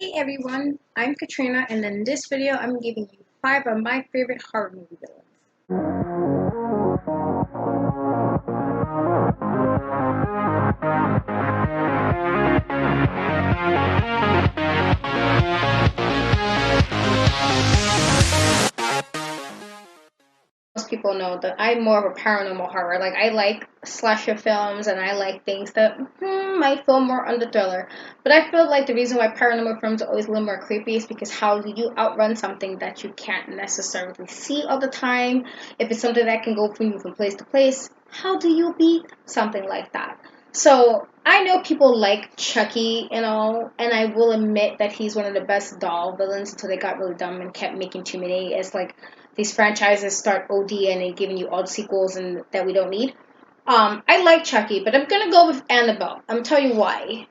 Hey everyone, I'm Katrina, and in this video I'm giving you 5 of my favorite horror movie villains. Most people know that I'm more of a paranormal horror. Like, I like slasher films and I like things that might feel more on the thriller. But I feel like the reason why paranormal films are always a little more creepy is because how do you outrun something that you can't necessarily see all the time? If it's something that can go from you from place to place, how do you beat something like that? So I know people like Chucky and all, and I will admit that he's one of the best doll villains until they got really dumb and kept making too many. It's like these franchises start OD and giving you all the sequels and that we don't need. I like Chucky, but I'm gonna go with Annabelle. I'm gonna tell you why.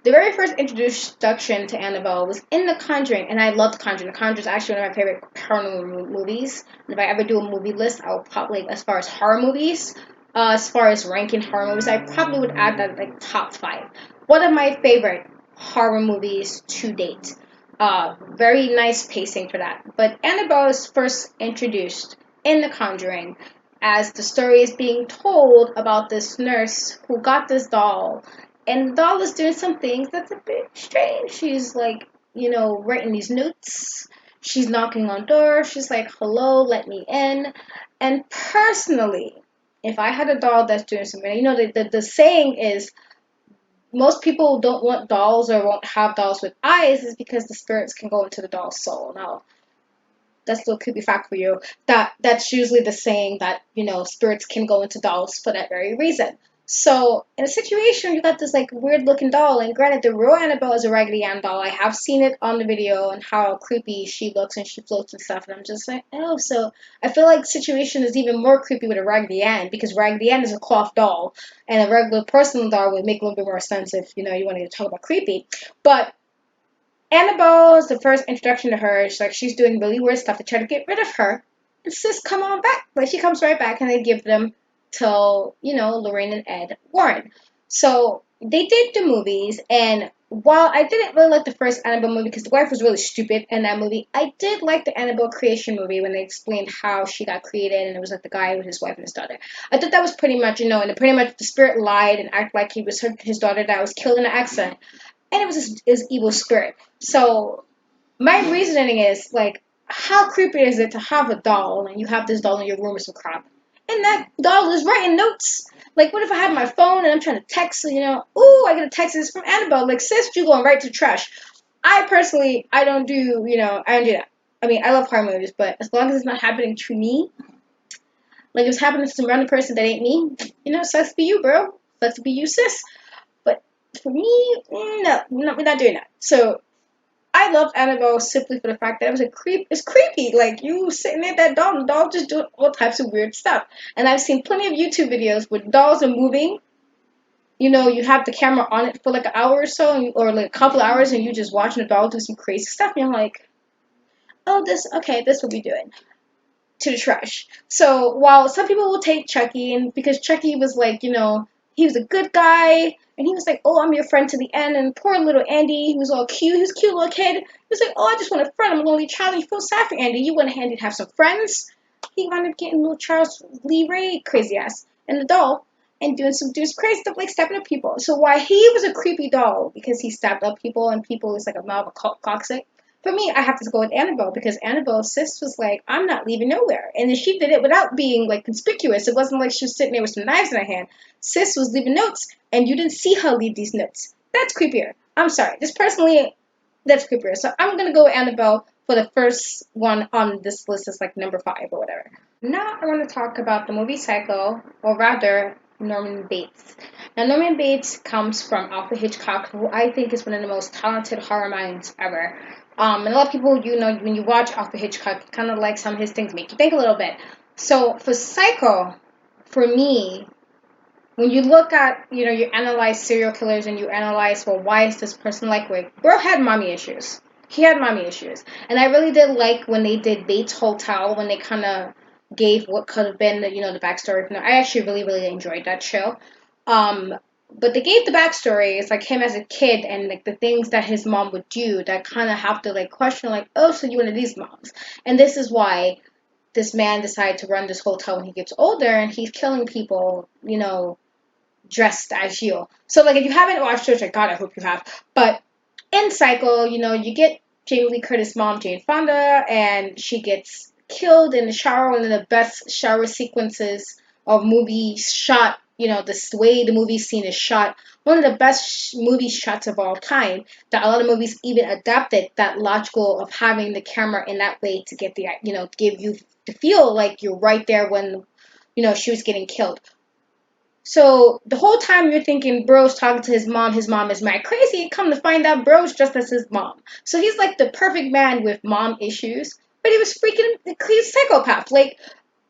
The very first introduction to Annabelle was in The Conjuring, and I love The Conjuring. The Conjuring is actually one of my favorite paranormal movies. And if I ever do a movie list, I'll probably, as far as horror movies, as far as ranking horror movies, I probably would add that like top 5. One of my favorite horror movies to date. Very nice pacing for that. But Annabelle is first introduced in The Conjuring as the story is being told about this nurse who got this doll. And the doll is doing some things that's a bit strange. She's like, writing these notes. She's knocking on doors. She's like, hello, let me in. And personally, if I had a doll that's doing something, the saying is, most people don't want dolls or won't have dolls with eyes is because the spirits can go into the doll's soul. Now, that's a little creepy fact for you. That's usually the saying that, spirits can go into dolls for that very reason. So, in a situation, you got this, like, weird-looking doll, and granted, the real Annabelle is a Raggedy Ann doll. I have seen it on the video and how creepy she looks and she floats and stuff, and I'm just like, oh, so I feel like the situation is even more creepy with a Raggedy Ann, because Raggedy Ann is a cloth doll, and a regular personal doll would make a little bit more sense if, you want to talk about creepy. But Annabelle is the first introduction to her. She's doing really weird stuff to try to get rid of her. And sis, come on back. Like, she comes right back, and they give them till, Lorraine and Ed Warren. So they did the movies, and while I didn't really like the first Annabelle movie because the wife was really stupid in that movie, I did like the Annabelle creation movie when they explained how she got created, and it was like the guy with his wife and his daughter. I thought that was pretty much, and pretty much the spirit lied and acted like he was his daughter that was killed in an accident, and it was his evil spirit. So my reasoning is, like, how creepy is it to have a doll and you have this doll in your room or some crap, and that doll is writing notes? Like, what if I have my phone and I'm trying to text, ooh, I get a text, this from Annabelle, like, sis, you going right to trash. I personally, I don't do that. I mean, I love horror movies, but as long as it's not happening to me, like it's happening to some random person that ain't me, sucks to be you, bro. Sucks to be you, sis. But for me, no, we're not doing that. So I loved Annabelle simply for the fact that it was it's creepy. Like, you sitting there, that doll, the doll just doing all types of weird stuff. And I've seen plenty of YouTube videos where dolls are moving. You have the camera on it for like an hour or so, or like a couple hours, and you just watching the doll do some crazy stuff. And you're like, oh, this will be doing to the trash. So while some people will take Chucky, and because Chucky was like, he was a good guy, and he was like, oh, I'm your friend to the end, and poor little Andy, he was all cute, he was a cute little kid, he was like, oh, I just want a friend, I'm a lonely child, and you feel sad for Andy, you want Andy to have some friends. He wound up getting little Charles Lee Ray crazy ass and the doll, and doing some crazy stuff like stabbing up people. So while he was a creepy doll because he stabbed up people and people is like a mob of toxic, for me, I have to go with Annabelle because Annabelle's sis was like, I'm not leaving nowhere. And then she did it without being, like, conspicuous. It wasn't like she was sitting there with some knives in her hand. Sis was leaving notes, and you didn't see her leave these notes. That's creepier. I'm sorry. Just personally, that's creepier. So I'm going to go with Annabelle for the first one on this list. Is like number 5 or whatever. Now I want to talk about the movie Psycho, or rather, Norman Bates. Now, Norman Bates comes from Alfred Hitchcock, who I think is one of the most talented horror minds ever. And a lot of people, when you watch Alfred Hitchcock, kind of like some of his things make you think a little bit. So for Psycho, for me, when you look at, you analyze serial killers and you analyze, well, why is this person like Rick? Bro had mommy issues. He had mommy issues. And I really did like when they did Bates Hotel, when they kind of gave what could have been, the backstory. I actually really, really enjoyed that show. But they gave the backstory. It's like him as a kid and like the things that his mom would do that kind of have to like question like, oh, so you one of these moms, and this is why this man decided to run this hotel when he gets older, and he's killing people, dressed as you. So like if you haven't watched it, which God, I hope you have. But in Psycho, you get Jamie Lee Curtis' mom, Jane Fonda, and she gets killed in the shower. One of the best shower sequences of movie shot. This way the movie scene is shot. One of the best movie shots of all time. That a lot of movies even adapted that logical of having the camera in that way to get give you to feel like you're right there when she was getting killed. So the whole time you're thinking bro's talking to his mom is mad crazy. Come to find out bro's just as his mom. So he's like the perfect man with mom issues, but he was freaking a clean psychopath. Like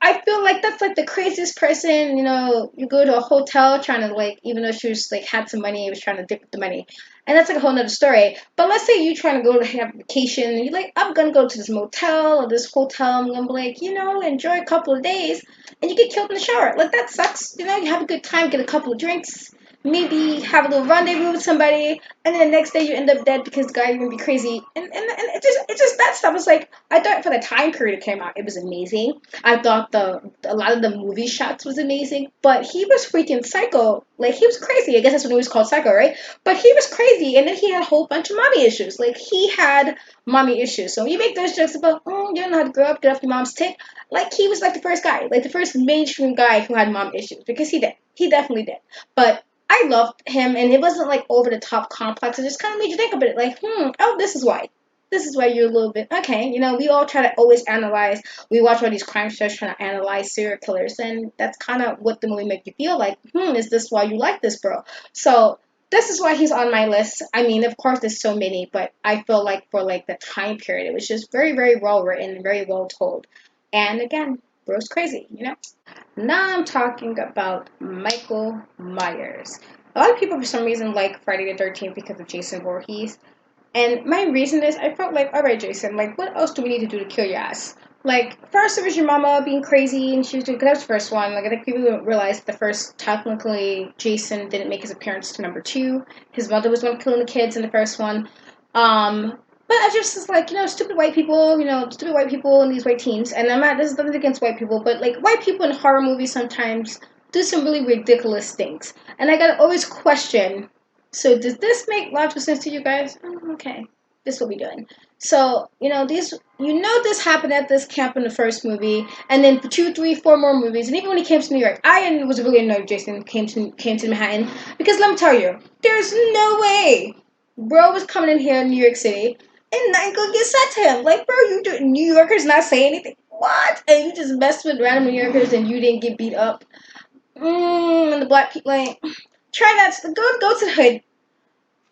I feel like that's like the craziest person, you go to a hotel trying to like, even though she was like had some money, he was trying to dip the money. And that's like a whole nother story. But let's say you trying to go to have a vacation and you're like, I'm gonna go to this motel or this hotel, I'm gonna be like, enjoy a couple of days and you get killed in the shower. Like that sucks. You have a good time, get a couple of drinks, maybe have a little rendezvous with somebody, and then the next day you end up dead because the guy you're gonna be crazy. And it's just that stuff. It's like I thought for the time period it came out, it was amazing. I thought a lot of the movie shots was amazing, but he was freaking psycho. Like he was crazy. I guess that's what it was called, Psycho, right? But he was crazy, and then he had a whole bunch of mommy issues. Like he had mommy issues. So when you make those jokes about, you don't know how to grow up, get off your mom's tit, like he was like the first guy, like the first mainstream guy who had mom issues because he did. He definitely did. But I loved him, and it wasn't like over the top complex. It just kind of made you think about it, like, oh, this is why. This is why you're a little bit okay. We all try to always analyze. We watch all these crime shows trying to analyze serial killers, and that's kind of what the movie makes you feel like. Is this why you like this, bro? So this is why he's on my list. I mean, of course, there's so many, but I feel like for like the time period, it was just very, very well written, very well told, and again, bro's crazy. Now I'm talking about Michael Myers. A lot of people, for some reason, like Friday the 13th because of Jason Voorhees. And my reason is, I felt like, alright, Jason, like, what else do we need to do to kill your ass? Like, first it was your mama being crazy, and she was doing, that was the first one. Like, I think people don't realize the first, technically, Jason didn't make his appearance to number 2. His mother was the one killing the kids in the first one. But I just was like, stupid white people, stupid white people and these white teens. And this is nothing against white people, but like white people in horror movies sometimes do some really ridiculous things. And I gotta always question, so does this make logical sense to you guys? Okay, this is what we're doing. So, this happened at this camp in the first movie, and then for 2, 3, 4 more movies, and even when he came to New York, I was really annoyed Jason came to Manhattan, because let me tell you, there's no way bro was coming in here in New York City and nothing gonna get said to him. Like, bro, New Yorkers not say anything. What? And you just messed with random New Yorkers and you didn't get beat up. And the black people, like, try that. Go to the hood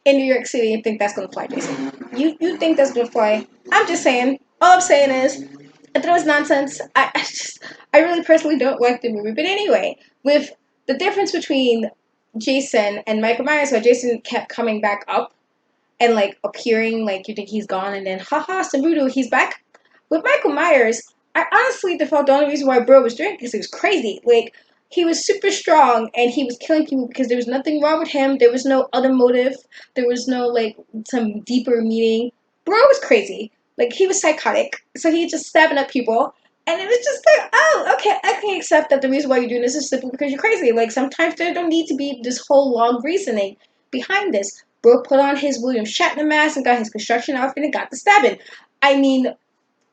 in New York City and think that's gonna fly, Jason. You think that's gonna fly? I'm just saying. All I'm saying is, I thought it was nonsense. I really personally don't like the movie. But anyway, with the difference between Jason and Michael Myers, where Jason kept coming back up and like appearing, like you think he's gone, and then haha, Samudu, he's back. With Michael Myers, I honestly felt the only reason why bro was drinking because he was crazy. Like he was super strong and he was killing people because there was nothing wrong with him. There was no other motive. There was no like some deeper meaning. Bro was crazy. Like he was psychotic. So he just stabbing up people. And it was just like, oh, okay, I can accept that the reason why you're doing this is simply because you're crazy. Like sometimes there don't need to be this whole long reasoning behind this. Bro put on his William Shatner mask and got his construction outfit and got the stabbing. I mean,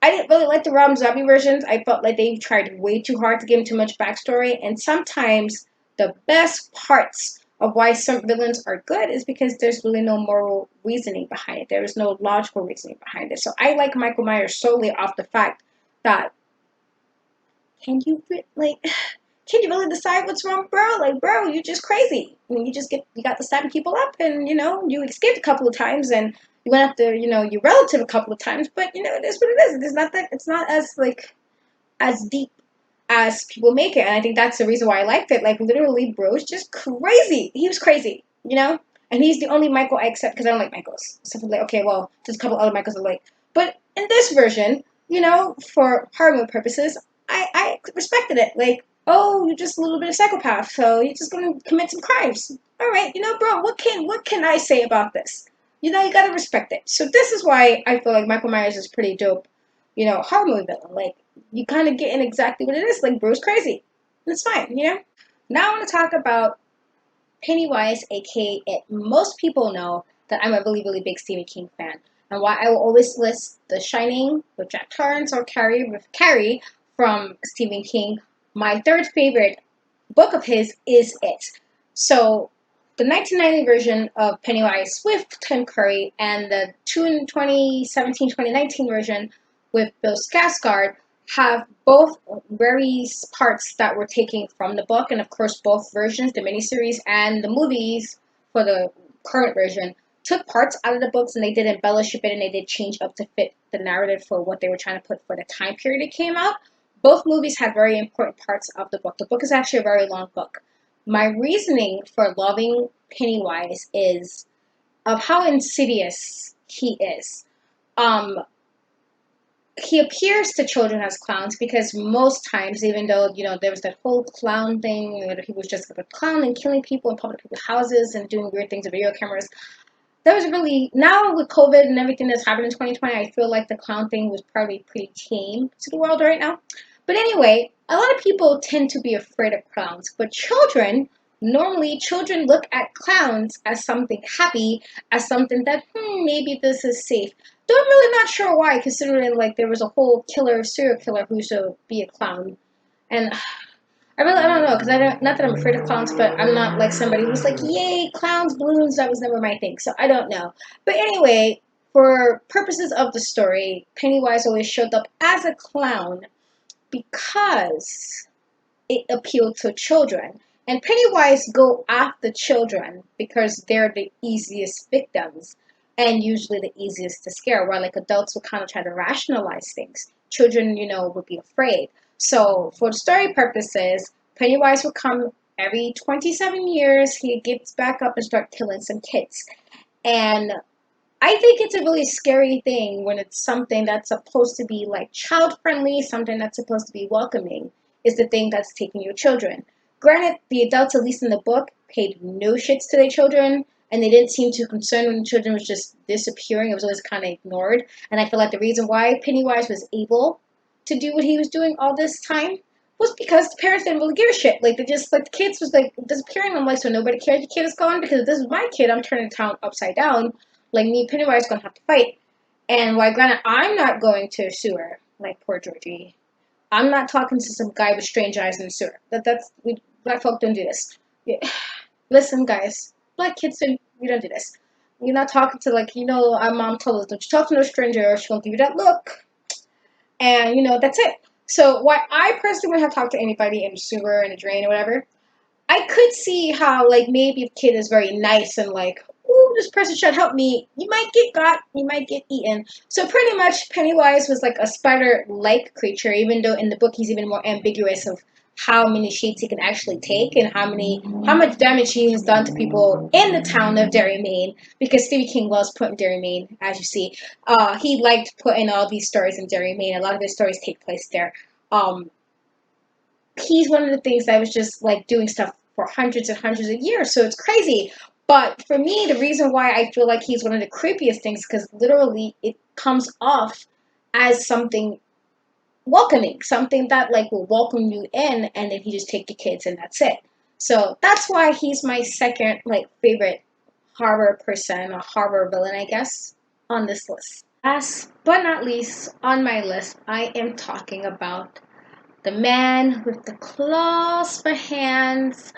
I didn't really like the Rob Zombie versions. I felt like they tried way too hard to give him too much backstory. And sometimes the best parts of why some villains are good is because there's really no moral reasoning behind it. There is no logical reasoning behind it. So I like Michael Myers solely off the fact that can you really decide what's wrong, bro? Like, bro, you're just crazy. I mean, you got to stabbing people up, and you escaped a couple of times, and you went after your relative a couple of times, but it is what it is. It's not as deep as people make it, and I think that's the reason why I liked it. Like, literally, bro's just crazy. He was crazy, and he's the only Michael I accept because I don't like Michaels. So I'm like, okay, well, there's a couple other Michaels I like, but in this version, for horror movie purposes, I respected it. Like, Oh, you're just a little bit of psychopath, so you're just gonna commit some crimes. All right, bro, what can I say about this? You gotta respect it. So this is why I feel like Michael Myers is pretty dope, horror movie villain. Like you kind of get in exactly what it is. Like Bruce crazy, it's fine. Now I want to talk about Pennywise, aka It. Most people know that I'm a really, really big Stephen King fan, and why I will always list The Shining with Jack Torrance or Carrie with Carrie from Stephen King. My third favorite book of his is It. So the 1990 version of Pennywise with Tim Curry and the 2017-2019 version with Bill Skarsgård have both various parts that were taken from the book, and of course both versions, the miniseries and the movies for the current version, took parts out of the books and they did embellish a bit and they did change up to fit the narrative for what they were trying to put for the time period it came out. Both movies had very important parts of the book. The book is actually a very long book. My reasoning for loving Pennywise is of how insidious he is. Um, he appears to children as clowns because most times, even though there was that whole clown thing, he was just like a clown and killing people in public people's houses and doing weird things with video cameras. That was really, now with COVID and everything that's happened in 2020, I feel like the clown thing was probably pretty tame to the world right now. But anyway, a lot of people tend to be afraid of clowns, but normally children look at clowns as something happy, as something that, maybe this is safe. Though I'm really not sure why, considering like there was a whole serial killer who used to be a clown. And I don't know, because I don't, not that I'm afraid of clowns, but I'm not like somebody who's like, yay, clowns, balloons, that was never my thing. So I don't know. But anyway, for purposes of the story, Pennywise always showed up as a clown because it appealed to children. And Pennywise go after children because they're the easiest victims and usually the easiest to scare, while like adults would kind of try to rationalize things. Children, would be afraid. So for the story purposes, Pennywise would come every 27 years, he gets back up and start killing some kids. And I think it's a really scary thing when it's something that's supposed to be like child friendly, something that's supposed to be welcoming, is the thing that's taking your children. Granted, the adults, at least in the book, paid no shits to their children, and they didn't seem too concerned when the children was just disappearing. It was always kind of ignored. And I feel like the reason why Pennywise was able to do what he was doing all this time was because the parents didn't really give a shit. Like they just like the kids was like disappearing. I'm like, so nobody cares the kid is gone because if this is my kid, I'm turning the town upside down. Like me, Pennywise gonna have to fight. And while granted, I'm not going to a sewer like poor Georgie. I'm not talking to some guy with strange eyes in the sewer. That's we black folk don't do this. Yeah. Listen, guys, black kids we don't do this. You're not talking to like our mom told us don't you talk to no stranger. She gonna give you that look, and that's it. So why I personally would have talked to anybody in the sewer in a drain or whatever, I could see how, like, maybe if a kid is very nice and like, ooh, this person should help me, you might get got, you might get eaten. So pretty much Pennywise was like a spider-like creature, even though in the book he's even more ambiguous of how many shapes he can actually take and how much damage he has done to people in the town of Derry, Maine, because Stephen King loves putting Derry, Maine, as you see. He liked putting all these stories in Derry, Maine. A lot of his stories take place there. Um, he's one of the things that was just like doing stuff for hundreds and hundreds of years. So it's crazy. But for me, the reason why I feel like he's one of the creepiest things because literally it comes off as something welcoming, something that like will welcome you in, and then he just take the kids and that's it. So that's why he's my second like favorite horror person or horror villain, I guess, on this list. Last but not least on my list, I am talking about the man with the claws for hands,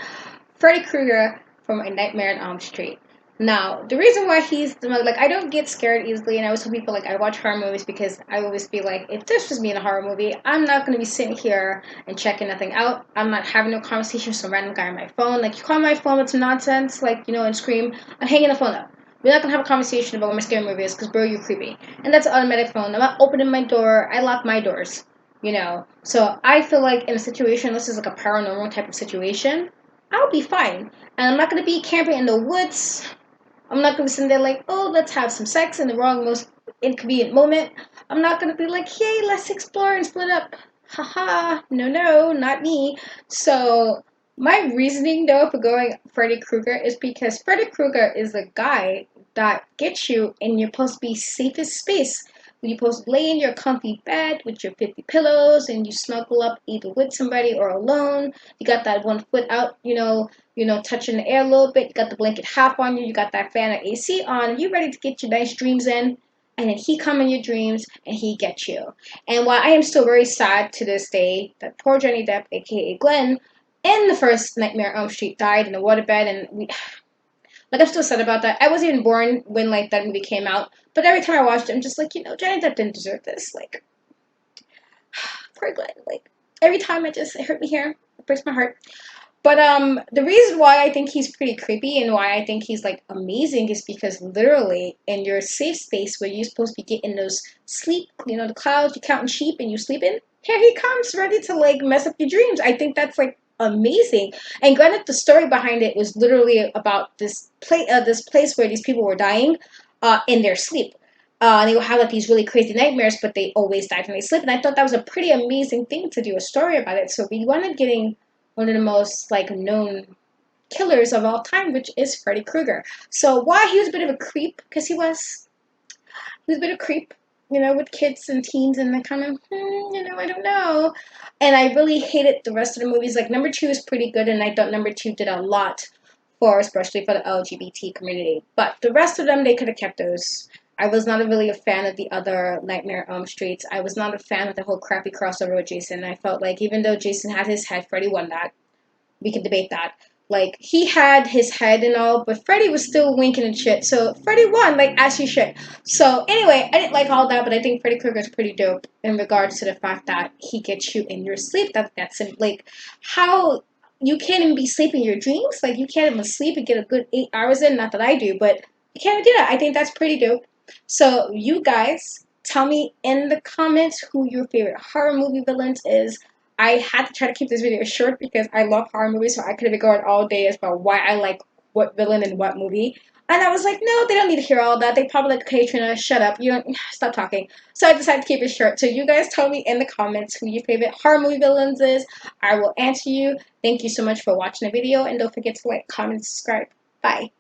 Freddy Krueger from A Nightmare on Elm Street. Now, the reason why he's the most, like, I don't get scared easily, and I always tell people, like, I watch horror movies because I always be like, if this was me in a horror movie, I'm not going to be sitting here and checking nothing out. I'm not having no conversation with some random guy on my phone. Like, you call my phone with some nonsense, like, and scream, I'm hanging the phone up. We're not going to have a conversation about what my scary movie is because, bro, you're creepy. And that's an automatic phone. I'm not opening my door. I lock my doors. So I feel like in a situation, this is like a paranormal type of situation, I'll be fine. And I'm not gonna be camping in the woods. I'm not gonna be sitting there like, oh, let's have some sex in the wrong, most inconvenient moment. I'm not gonna be like, hey, let's explore and split up. Haha, no, not me. So my reasoning though for going Freddy Krueger is because Freddy Krueger is a guy that gets you in your supposed to be safest space. You're supposed to lay in your comfy bed with your 50 pillows and you snuggle up either with somebody or alone. You got that one foot out, touching the air a little bit. You got the blanket half on you. You got that fan or AC on. You ready to get your nice dreams in. And then he come in your dreams and he gets you. And while I am still very sad to this day that poor Johnny Depp, aka Glenn, in the first Nightmare on Elm Street died in the waterbed, and I'm still sad about that. I wasn't even born when like that movie came out, but every time I watched it, I'm just like, Johnny Depp didn't deserve this. Like, poor Glenn. Like every time it hurt me here, it breaks my heart. But the reason why I think he's pretty creepy and why I think he's like amazing is because literally in your safe space where you're supposed to be getting those sleep, the clouds, you're counting sheep and you sleeping, here he comes ready to like mess up your dreams. I think that's like amazing. And granted, the story behind it was literally about this place where these people were dying, in their sleep. And they would have like these really crazy nightmares, but they always died when they sleep. And I thought that was a pretty amazing thing to do a story about it. So we wanted getting one of the most like known killers of all time, which is Freddy Krueger. So why he was a bit of a creep, because he was a bit of a creep, with kids and teens and that kind of, I don't know. And I really hated the rest of the movies. Like number two is pretty good, and I thought number two did a lot especially for the LGBT community. But the rest of them, they could have kept those. I was not really a fan of the other Nightmare on Elm Streets. I was not a fan of the whole crappy crossover with Jason. I felt like even though Jason had his head, Freddy won that. We could debate that. Like he had his head and all, but Freddy was still winking and shit. So Freddy won, like as he should. So anyway, I didn't like all that, but I think Freddy Krueger is pretty dope in regards to the fact that he gets you in your sleep. That's like how you can't even be sleeping your dreams. Like you can't even sleep and get a good 8 hours in. Not that I do, but you can't even do that. I think that's pretty dope. So you guys tell me in the comments who your favorite horror movie villains is. I had to try to keep this video short because I love horror movies, so I could have been going all day about why I like what villain in what movie. And I was like, no, they don't need to hear all that. They probably like, okay, Trina, shut up. You don't stop talking. So I decided to keep it short. So you guys tell me in the comments who your favorite horror movie villains is. I will answer you. Thank you so much for watching the video, and don't forget to like, comment, subscribe. Bye.